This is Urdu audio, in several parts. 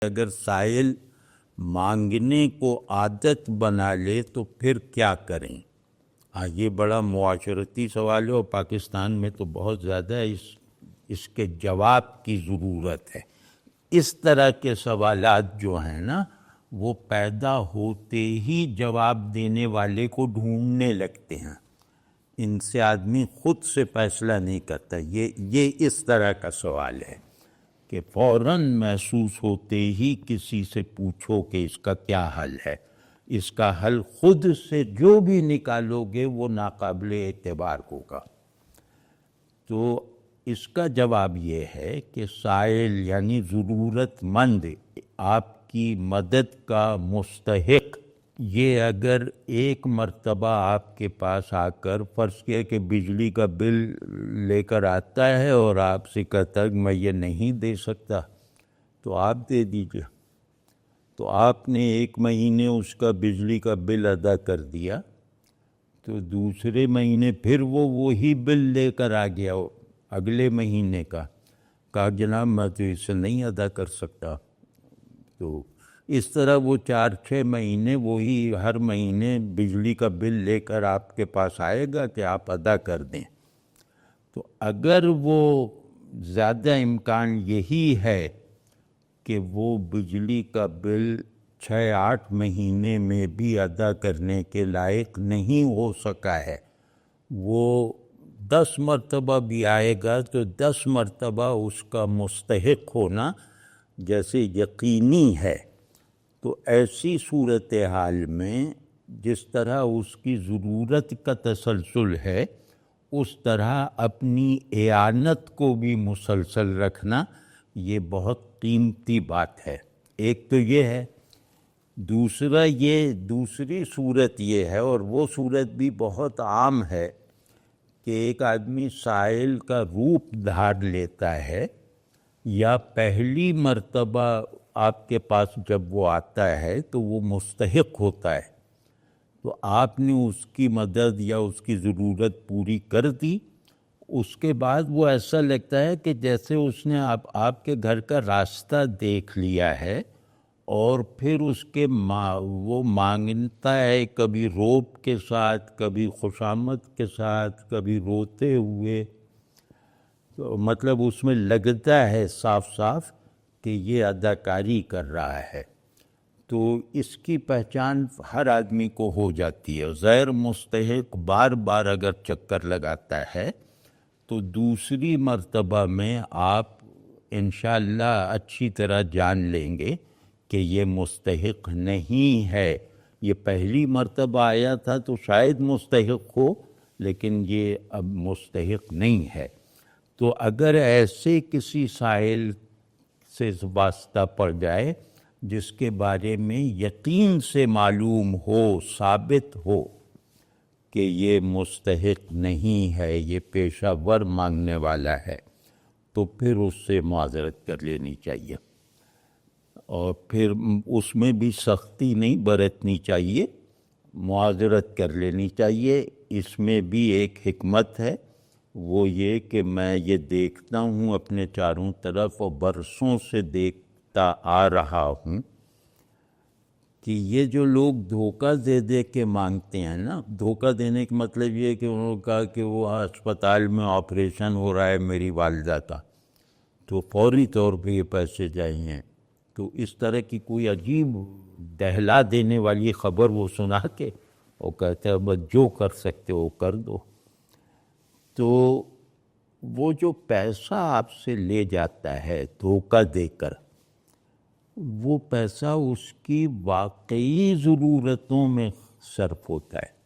اگر سائل مانگنے کو عادت بنا لے تو پھر کیا کریں؟ یہ بڑا معاشرتی سوال ہے اور پاکستان میں تو بہت زیادہ اس کے جواب کی ضرورت ہے۔ اس طرح کے سوالات جو ہیں نا وہ پیدا ہوتے ہی جواب دینے والے کو ڈھونڈنے لگتے ہیں، ان سے آدمی خود سے فیصلہ نہیں کرتا۔ یہ اس طرح کا سوال ہے کہ فوراً محسوس ہوتے ہی کسی سے پوچھو کہ اس کا کیا حل ہے، اس کا حل خود سے جو بھی نکالو گے وہ ناقابل اعتبار ہوگا۔ تو اس کا جواب یہ ہے کہ سائل یعنی ضرورت مند، آپ کی مدد کا مستحق، یہ اگر ایک مرتبہ آپ کے پاس آ کر فرض کیا کہ بجلی کا بل لے کر آتا ہے اور آپ سے کہتا ہے کہ میں یہ نہیں دے سکتا تو آپ دے دیجئے، تو آپ نے ایک مہینے اس کا بجلی کا بل ادا کر دیا، تو دوسرے مہینے پھر وہی بل لے کر آ گیا اگلے مہینے کا، کہا جناب میں تو اسے نہیں ادا کر سکتا، تو اس طرح وہ 4-6 مہینے وہی ہر مہینے بجلی کا بل لے کر آپ کے پاس آئے گا کہ آپ ادا کر دیں۔ تو اگر وہ زیادہ امکان یہی ہے کہ وہ بجلی کا بل 6-8 مہینے میں بھی ادا کرنے کے لائق نہیں ہو سکا ہے، وہ 10 مرتبہ بھی آئے گا تو 10 مرتبہ اس کا مستحق ہونا جیسے یقینی ہے، تو ایسی صورتحال میں جس طرح اس کی ضرورت کا تسلسل ہے اس طرح اپنی اعانت کو بھی مسلسل رکھنا یہ بہت قیمتی بات ہے۔ ایک تو یہ ہے، دوسری صورت یہ ہے، اور وہ صورت بھی بہت عام ہے کہ ایک آدمی سائل کا روپ دھار لیتا ہے، یا پہلی مرتبہ آپ کے پاس جب وہ آتا ہے تو وہ مستحق ہوتا ہے، تو آپ نے اس کی مدد یا اس کی ضرورت پوری کر دی، اس کے بعد وہ ایسا لگتا ہے کہ جیسے اس نے آپ کے گھر کا راستہ دیکھ لیا ہے، اور پھر اس کے وہ مانگتا ہے کبھی روب کے ساتھ، کبھی خوشامد کے ساتھ، کبھی روتے ہوئے، تو مطلب اس میں لگتا ہے صاف صاف کہ یہ اداکاری کر رہا ہے، تو اس کی پہچان ہر آدمی کو ہو جاتی ہے۔ غیر مستحق بار بار اگر چکر لگاتا ہے تو دوسری مرتبہ میں آپ انشاءاللہ اچھی طرح جان لیں گے کہ یہ مستحق نہیں ہے۔ یہ پہلی مرتبہ آیا تھا تو شاید مستحق ہو، لیکن یہ اب مستحق نہیں ہے۔ تو اگر ایسے کسی سائل سے واسطہ پڑ جائے جس کے بارے میں یقین سے معلوم ہو، ثابت ہو کہ یہ مستحق نہیں ہے، یہ پیشہ ور مانگنے والا ہے، تو پھر اس سے معذرت کر لینی چاہیے، اور پھر اس میں بھی سختی نہیں برتنی چاہیے، معذرت کر لینی چاہیے۔ اس میں بھی ایک حکمت ہے، وہ یہ کہ میں یہ دیکھتا ہوں اپنے چاروں طرف اور برسوں سے دیکھتا آ رہا ہوں کہ یہ جو لوگ دھوکہ دے دے کے مانگتے ہیں نا، دھوکہ دینے کا مطلب یہ ہے کہ انہوں نے کہا کہ وہ ہسپتال میں آپریشن ہو رہا ہے میری والدہ کا، تو فوری طور پہ یہ پیسے چاہیے، تو اس طرح کی کوئی عجیب دہلا دینے والی خبر وہ سنا کے وہ کہتے ہیں بس جو کر سکتے ہو کر دو۔ تو وہ جو پیسہ آپ سے لے جاتا ہے دھوکہ دے کر، وہ پیسہ اس کی واقعی ضرورتوں میں صرف ہوتا ہے۔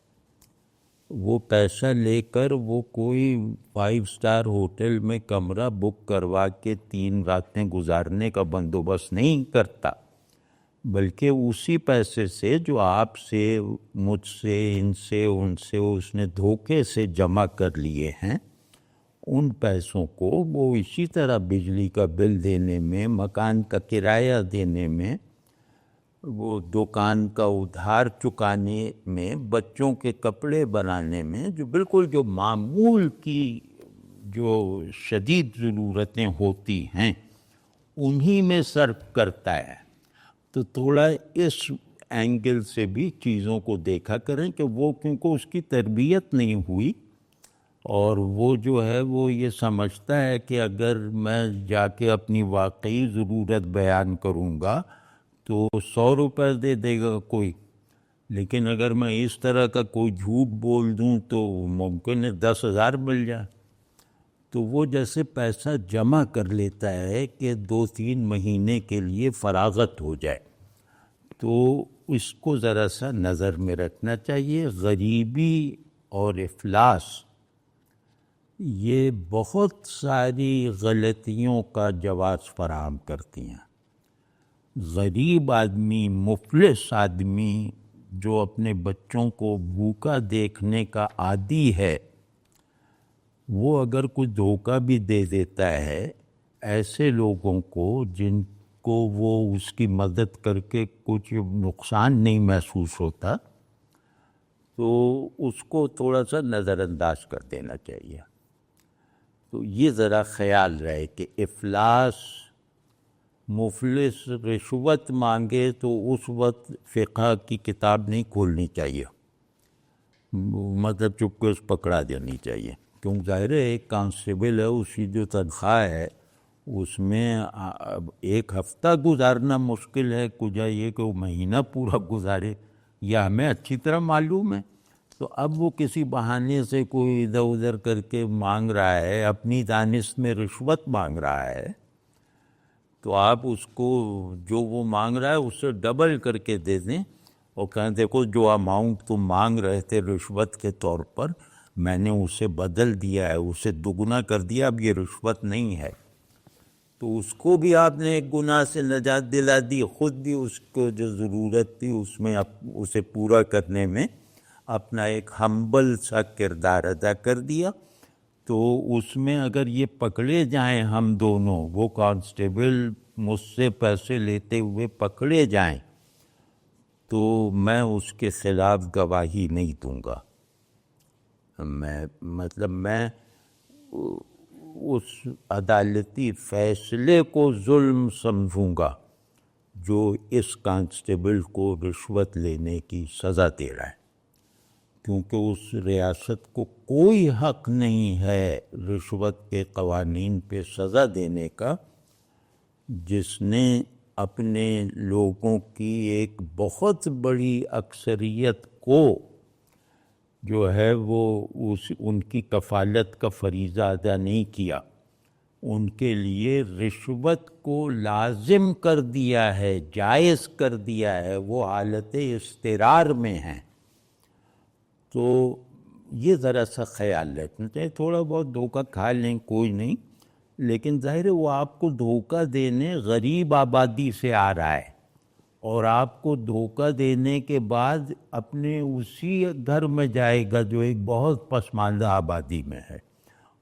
وہ پیسہ لے کر وہ کوئی 5 اسٹار ہوٹل میں کمرہ بک کروا کے 3 راتیں گزارنے کا بندوبست نہیں کرتا، بلکہ اسی پیسے سے جو آپ سے، مجھ سے، ان سے اس نے دھوکے سے جمع کر لیے ہیں، ان پیسوں کو وہ اسی طرح بجلی کا بل دینے میں، مکان کا کرایہ دینے میں، وہ دکان کا ادھار چکانے میں، بچوں کے کپڑے بنانے میں، جو بالکل جو معمول کی جو شدید ضرورتیں ہوتی ہیں انہی میں صرف کرتا ہے۔ تو تھوڑا اس اینگل سے بھی چیزوں کو دیکھا کریں کہ وہ کیونکہ اس کی تربیت نہیں ہوئی اور وہ جو ہے وہ یہ سمجھتا ہے کہ اگر میں جا کے اپنی واقعی ضرورت بیان کروں گا تو 100 روپے دے دے گا کوئی، لیکن اگر میں اس طرح کا کوئی جھوٹ بول دوں تو ممکن ہے 10,000 مل جائے۔ تو وہ جیسے پیسہ جمع کر لیتا ہے کہ 2-3 مہینے کے لیے فراغت ہو جائے، تو اس کو ذرا سا نظر میں رکھنا چاہیے۔ غریبی اور افلاس یہ بہت ساری غلطیوں کا جواز فراہم کرتی ہیں۔ غریب آدمی، مفلس آدمی جو اپنے بچوں کو بھوکا دیکھنے کا عادی ہے، وہ اگر کوئی دھوکہ بھی دے دیتا ہے ایسے لوگوں کو جن کو وہ اس کی مدد کر کے کچھ نقصان نہیں محسوس ہوتا، تو اس کو تھوڑا سا نظر انداز کر دینا چاہیے۔ تو یہ ذرا خیال رہے کہ افلاس، مفلس رشوت مانگے تو اس وقت فقہ کی کتاب نہیں کھولنی چاہیے، مطلب چپکے اس پکڑا دینی چاہیے، کیونکہ ظاہر ہے ایک کانسٹیبل ہے، اس کی جو تنخواہ ہے اس میں 1 ہفتہ گزارنا مشکل ہے، کجا یہ کہ وہ مہینہ پورا گزارے، یہ ہمیں اچھی طرح معلوم ہے۔ تو اب وہ کسی بہانے سے کوئی ادھر ادھر کر کے مانگ رہا ہے، اپنی دانست میں رشوت مانگ رہا ہے، تو آپ اس کو جو وہ مانگ رہا ہے اس سے ڈبل کر کے دے دیں اور کہیں دیکھو جو اماؤنٹ تم مانگ رہے تھے رشوت کے طور پر میں نے اسے بدل دیا ہے، اسے دگنا کر دیا، اب یہ رشوت نہیں ہے۔ تو اس کو بھی آپ نے ایک گناہ سے نجات دلا دی، خود بھی اس کو جو ضرورت تھی اس میں اسے پورا کرنے میں اپنا ایک ہمبل سا کردار ادا کر دیا۔ تو اس میں اگر یہ پکڑے جائیں ہم دونوں، وہ کانسٹیبل مجھ سے پیسے لیتے ہوئے پکڑے جائیں، تو میں اس کے خلاف گواہی نہیں دوں گا۔ میں اس عدالتی فیصلے کو ظلم سمجھوں گا جو اس کانسٹیبل کو رشوت لینے کی سزا دے رہا ہے، کیونکہ اس ریاست کو کوئی حق نہیں ہے رشوت کے قوانین پہ سزا دینے کا، جس نے اپنے لوگوں کی ایک بہت بڑی اکثریت کو جو ہے وہ ان کی کفالت کا فریضہ ادا نہیں کیا، ان کے لیے رشوت کو لازم کر دیا ہے، جائز کر دیا ہے، وہ حالت اضطرار میں ہیں۔ تو یہ ذرا سا خیال رکھنا چاہیے، تھوڑا بہت دھوکہ کھا لیں کوئی نہیں، لیکن ظاہر ہے وہ آپ کو دھوکہ دینے غریب آبادی سے آ رہا ہے، اور آپ کو دھوکہ دینے کے بعد اپنے اسی گھر میں جائے گا جو ایک بہت پسماندہ آبادی میں ہے،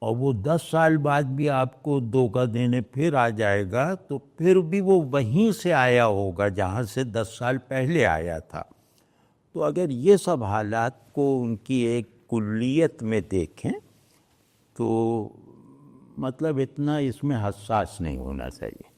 اور وہ 10 سال بعد بھی آپ کو دھوکہ دینے پھر آ جائے گا، تو پھر بھی وہ وہیں سے آیا ہوگا جہاں سے 10 سال پہلے آیا تھا۔ تو اگر یہ سب حالات کو ان کی ایک کلیت میں دیکھیں تو مطلب اتنا اس میں حساس نہیں ہونا چاہیے۔